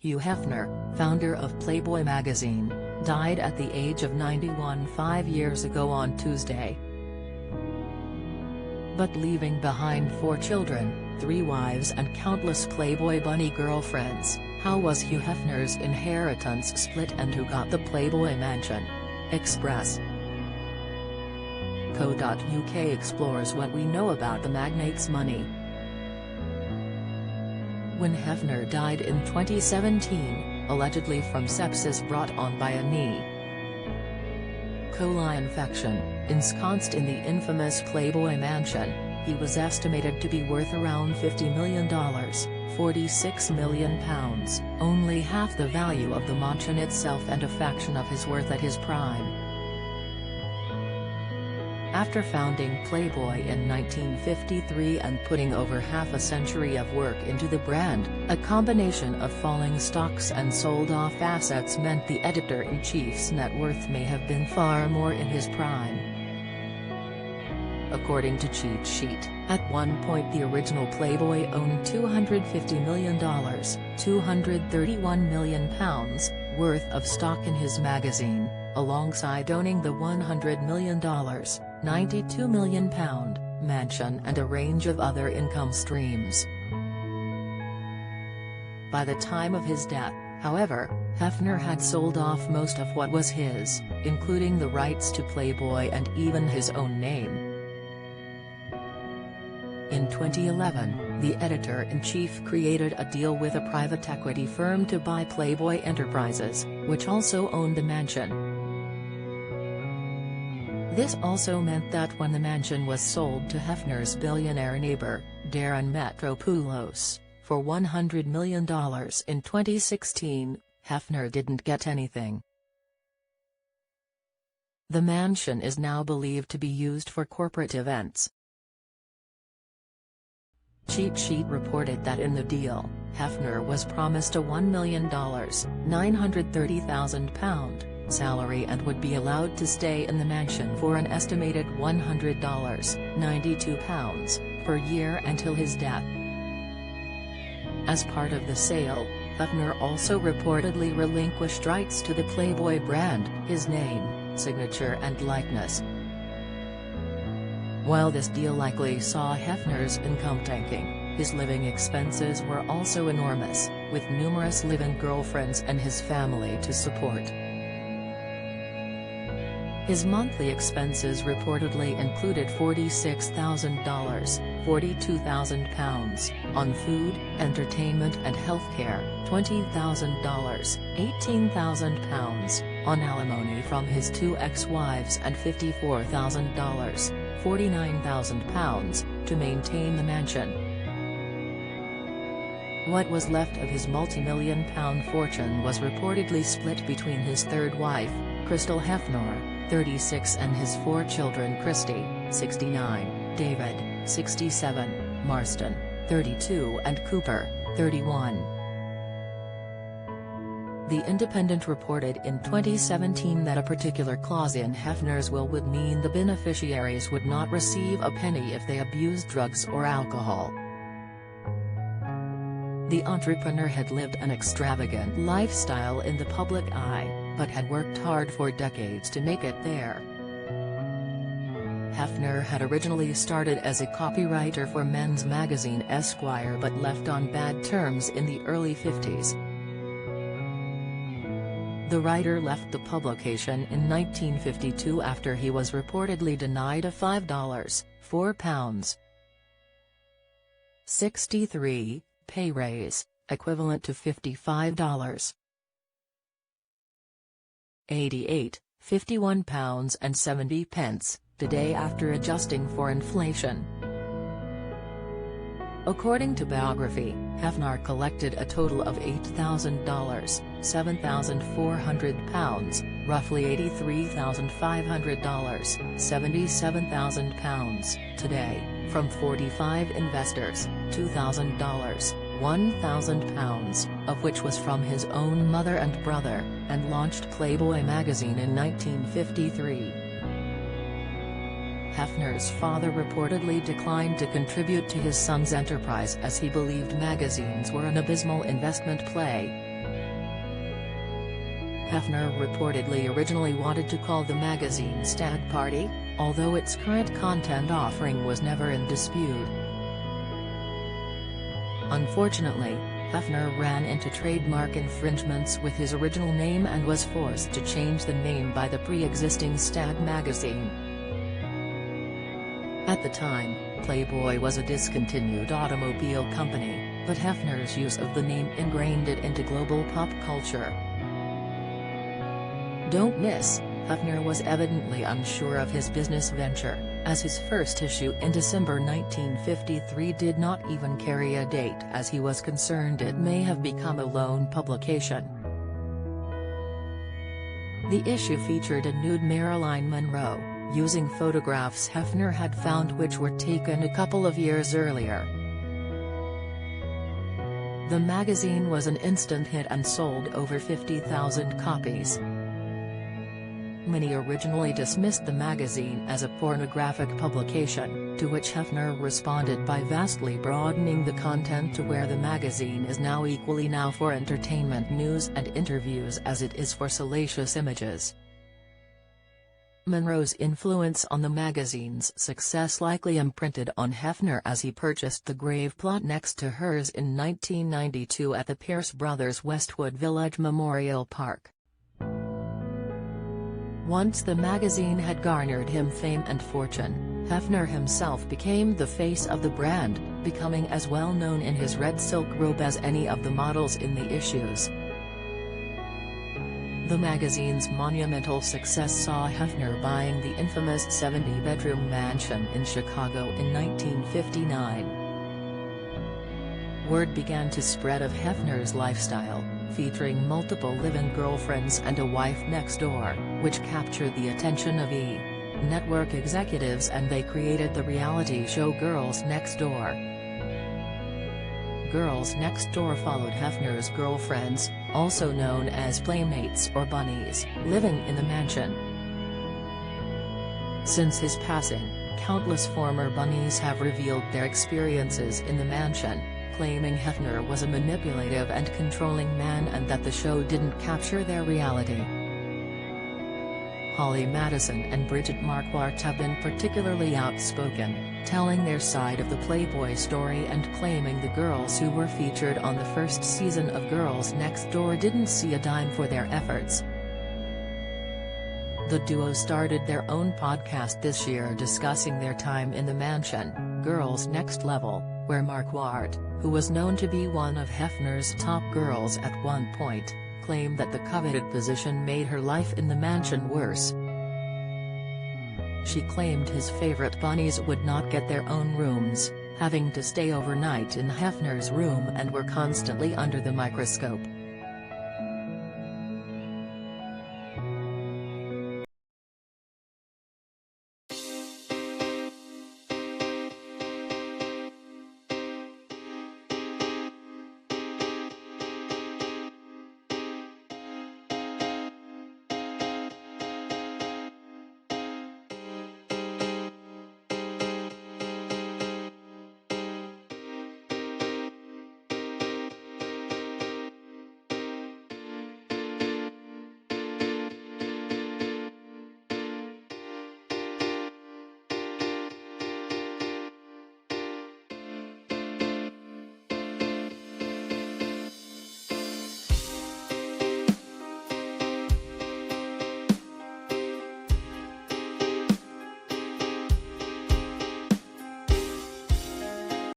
Hugh Hefner, founder of Playboy Magazine, died at the age of 91 5 years ago on Tuesday. But leaving behind 4 children, 3 wives and countless Playboy bunny girlfriends, how was Hugh Hefner's inheritance split and who got the Playboy Mansion? Express. Co.uk explores what we know about the magnate's money. When Hefner died in 2017, allegedly from sepsis brought on by a E. coli infection, ensconced in the infamous Playboy Mansion, he was estimated to be worth around $50 million, £46 million, only half the value of the mansion itself and a fraction of his worth at his prime. After founding Playboy in 1953 and putting over half a century of work into the brand, a combination of falling stocks and sold-off assets meant the editor-in-chief's net worth may have been far more in his prime. According to Cheat Sheet, at one point the original Playboy owned $250 million, £231 million, worth of stock in his magazine, alongside owning the $100 million, £92 million, mansion and a range of other income streams. By the time of his death, however, Hefner had sold off most of what was his, including the rights to Playboy and even his own name. In 2011, the editor-in-chief created a deal with a private equity firm to buy Playboy Enterprises, which also owned the mansion. This also meant that when the mansion was sold to Hefner's billionaire neighbor, Darren Metropoulos, for $100 million in 2016, Hefner didn't get anything. The mansion is now believed to be used for corporate events. Cheat Sheet reported that in the deal, Hefner was promised a $1 million, £930,000, salary and would be allowed to stay in the mansion for an estimated $100, £92, per year until his death. As part of the sale, Hefner also reportedly relinquished rights to the Playboy brand, his name, signature and likeness. While this deal likely saw Hefner's income tanking, his living expenses were also enormous, with numerous live-in girlfriends and his family to support. His monthly expenses reportedly included $46,000, £42,000, on food, entertainment and healthcare, $20,000, £18,000, on alimony from his 2 ex-wives and $54,000, £49,000, to maintain the mansion. What was left of his multi-million-pound fortune was reportedly split between his third wife, Crystal Hefner, 36 and his 4 children Christy, 69, David, 67, Marston, 32 and Cooper, 31. The Independent reported in 2017 that a particular clause in Hefner's will would mean the beneficiaries would not receive a penny if they abused drugs or alcohol. The entrepreneur had lived an extravagant lifestyle in the public eye, but had worked hard for decades to make it there. Hefner had originally started as a copywriter for men's magazine Esquire but left on bad terms in the early 50s. The writer left the publication in 1952 after he was reportedly denied a $5, £4.63 pay raise, equivalent to £55. 88, £51.70 today after adjusting for inflation. According to biography, Hefner collected a total of $8,000, £7,400, roughly $83,500, £77,000, today, from 45 investors, $2,000, £1,000, of which was from his own mother and brother, and launched Playboy magazine in 1953. Hefner's father reportedly declined to contribute to his son's enterprise as he believed magazines were an abysmal investment play. Hefner reportedly originally wanted to call the magazine Stag Party, although its current content offering was never in dispute. Unfortunately, Hefner ran into trademark infringements with his original name and was forced to change the name by the pre-existing Stag magazine. At the time, Playboy was a discontinued automobile company, but Hefner's use of the name ingrained it into global pop culture. Don't miss, Hefner was evidently unsure of his business venture, as his first issue in December 1953 did not even carry a date, as he was concerned it may have become a lone publication. The issue featured a nude Marilyn Monroe, using photographs Hefner had found which were taken a couple of years earlier. The magazine was an instant hit and sold over 50,000 copies. Many originally dismissed the magazine as a pornographic publication, to which Hefner responded by vastly broadening the content to where the magazine is now equally now for entertainment news and interviews as it is for salacious images. Monroe's influence on the magazine's success likely imprinted on Hefner as he purchased the grave plot next to hers in 1992 at the Pierce Brothers Westwood Village Memorial Park. Once the magazine had garnered him fame and fortune, Hefner himself became the face of the brand, becoming as well known in his red silk robe as any of the models in the issues. The magazine's monumental success saw Hefner buying the infamous 70-bedroom mansion in Chicago in 1959. Word began to spread of Hefner's lifestyle, featuring multiple live-in girlfriends and a wife next door, which captured the attention of E! Network executives, and they created the reality show Girls Next Door. Girls Next Door followed Hefner's girlfriends, also known as playmates or bunnies, living in the mansion. Since his passing, countless former bunnies have revealed their experiences in the mansion, claiming Hefner was a manipulative and controlling man and that the show didn't capture their reality. Holly Madison and Bridget Marquardt have been particularly outspoken, telling their side of the Playboy story and claiming the girls who were featured on the first season of Girls Next Door didn't see a dime for their efforts. The duo started their own podcast this year discussing their time in the mansion, Girls Next Level, where Marquardt, who was known to be one of Hefner's top girls at one point, claimed that the coveted position made her life in the mansion worse. She claimed his favorite bunnies would not get their own rooms, having to stay overnight in Hefner's room and were constantly under the microscope.